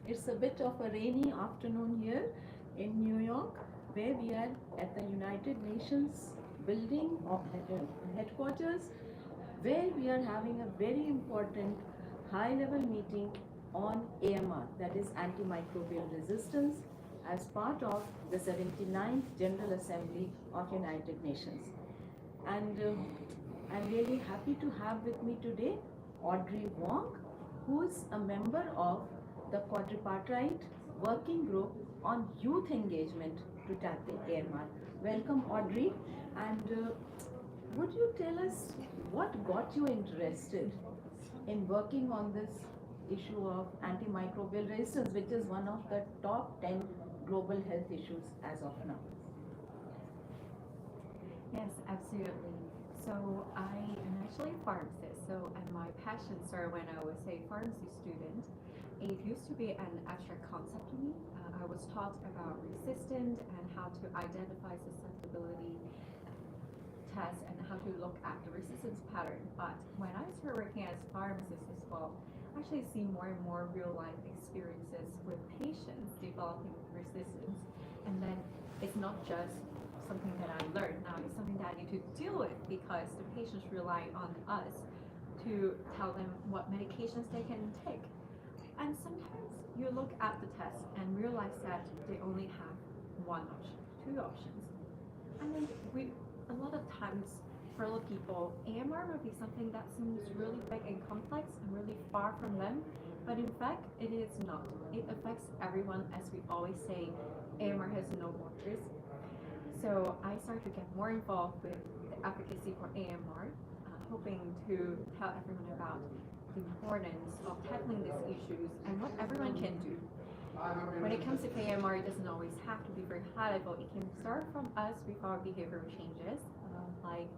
It's a bit of a rainy afternoon here in New York, where we are at the United Nations building of headquarters, where we are having a very important high-level meeting on AMR, that is antimicrobial resistance, as part of the 79th General Assembly of United Nations. And I'm really happy to have with me today Audrey Wong, who is a member of the Quadripartite Working Group on Youth Engagement to tackle AMR. Welcome, Audrey. And would you tell us what got you interested in working on this issue of antimicrobial resistance, which is one of the top 10 global health issues as of now? Yes, absolutely. So I am actually a pharmacist. So and my passion started when I was a pharmacy student. It used to be an abstract concept to me. I was taught about resistance and how to identify susceptibility tests and how to look at the resistance pattern. But when I started working as a pharmacist as well, I actually see more and more real life experiences with patients developing resistance. And then it's not just something that I learned. Now it's something that I need to deal with because the patients rely on us to tell them what medications they can take. And sometimes you look at the test and realize that they only have one option, two options. And then a lot of times for a lot of people, AMR would be something that seems really big and complex and really far from them. But in fact, it is not. It affects everyone. As we always say, AMR has no borders. So I started to get more involved with the advocacy for AMR, hoping to tell everyone about the importance of tackling these issues and what everyone can do. When it comes to AMR, it doesn't always have to be very high level. It can start from us with our behavioral changes, like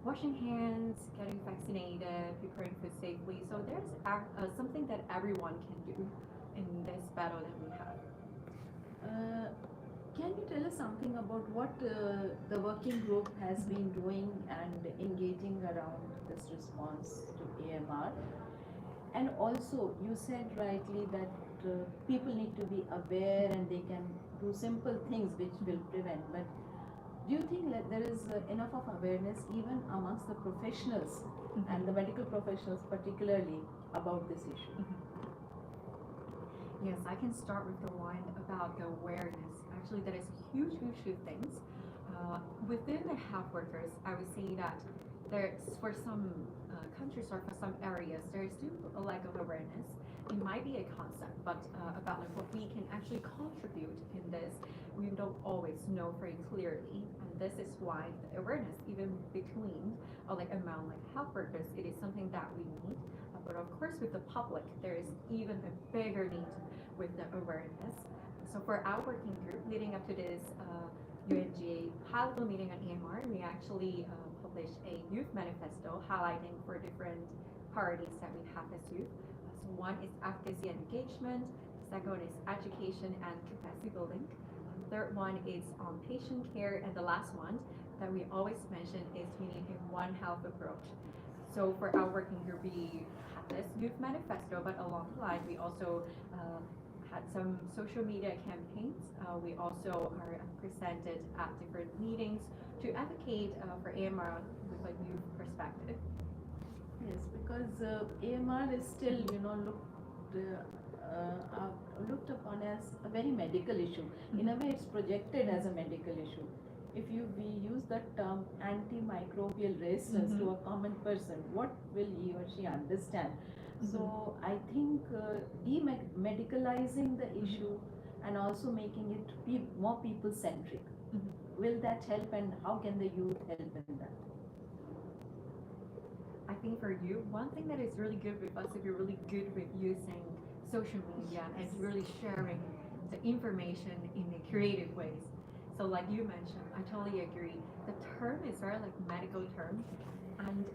washing hands, getting vaccinated, preparing food safely. So there's something that everyone can do in this battle that we have. Can you tell us something about what the working group has been doing and engaging around this response to AMR? And also, you said rightly that people need to be aware and they can do simple things which will prevent. But do you think that there is enough of awareness even amongst the professionals and the medical professionals particularly about this issue? Yes, I can start with the one about the awareness. Actually, that is a huge, huge thing. Within the health workers, I would say that there's for some countries or for some areas, there is still a lack of awareness. It might be a concept, but about like what we can actually contribute in this, we don't always know very clearly. And this is why the awareness, even between or like among like health workers, it is something that we need. But of course, with the public, there is even a bigger need with the awareness. So for our working group, leading up to this UNGA high-level meeting on AMR, we actually published a youth manifesto highlighting for different priorities that we have as youth. So one is advocacy and engagement, second one is education and capacity building, third one is on patient care, and the last one that we always mention is we need a One Health approach. So for our working group, we had this youth manifesto, but along the line, we also had some social media campaigns. We also are presented at different meetings to advocate for AMR with a youth perspective. Yes, because AMR is still, looked upon as a very medical issue. In a way, it's projected as a medical issue. If we use the term antimicrobial resistance to a common person, what will he or she understand? So I think demedicalizing the issue and also making it more people-centric. Will that help, and how can the youth help in that? I think for you, one thing that is really good with us, if you're really good with using social media and really sharing the information in a creative ways. So like you mentioned, I totally agree. The term is very like medical term, and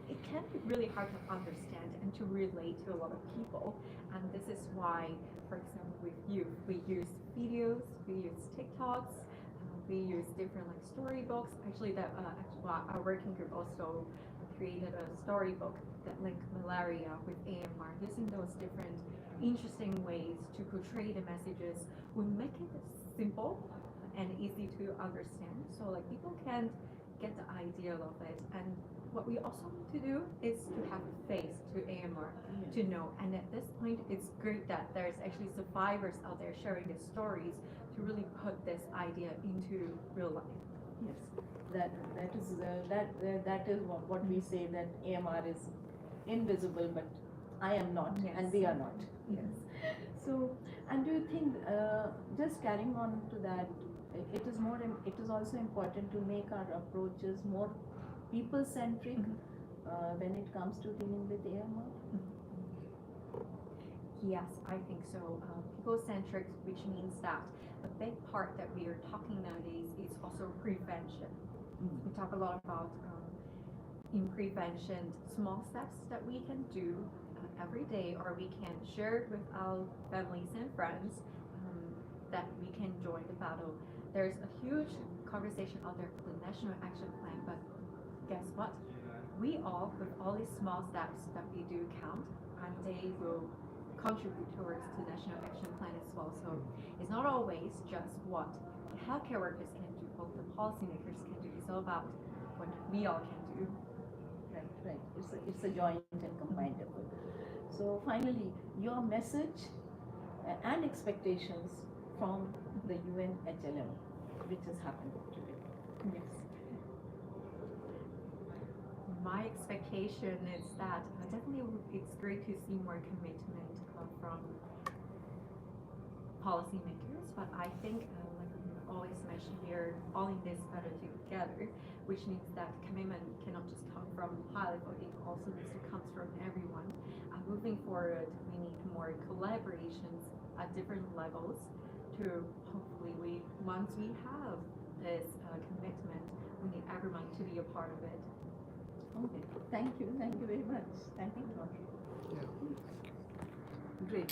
it can be really hard to understand and to relate to a lot of people. And this is why, for example, with youth, we use videos, we use TikToks, we use different like storybooks. Actually, our working group also created a storybook that linked malaria with AMR, using those different interesting ways to portray the messages. We make it simple and easy to understand, so like people can get the idea of it. And what we also need to do is to have faith to AMR, to know. And at this point, it's great that there's actually survivors out there sharing their stories to really put this idea into real life. Yes, that is what we say, that AMR is invisible, but I am not, Yes. and we are not. Yes. So, and do you think, just carrying on to that, it is also important to make our approaches more people-centric when it comes to dealing with AMR? Yes, I think so. People-centric, which means that a big part that we are talking nowadays is also prevention. We talk a lot about in prevention, small steps that we can do every day, or we can share with our families and friends, that we can join the battle. There's a huge conversation out there for the National Action Plan, but guess what? We all, with all these small steps that we do count, and they will contribute towards the National Action Plan as well. So it's not always just what the healthcare workers can do, what the policymakers can do. It's all about what we all can do. Right. It's a joint and combined effort. So finally, your message and expectations from the UN HLM, which has happened today. Yes. My expectation is that definitely it's great to see more commitment from policymakers, but I think, like we always mention, we are all in this better together, which means that commitment cannot just come from high level, it also needs to come from everyone. Moving forward, we need more collaborations at different levels to hopefully, once we have this commitment, we need everyone to be a part of it. Okay, thank you very much. Thank you, Dr. Yeah. Great.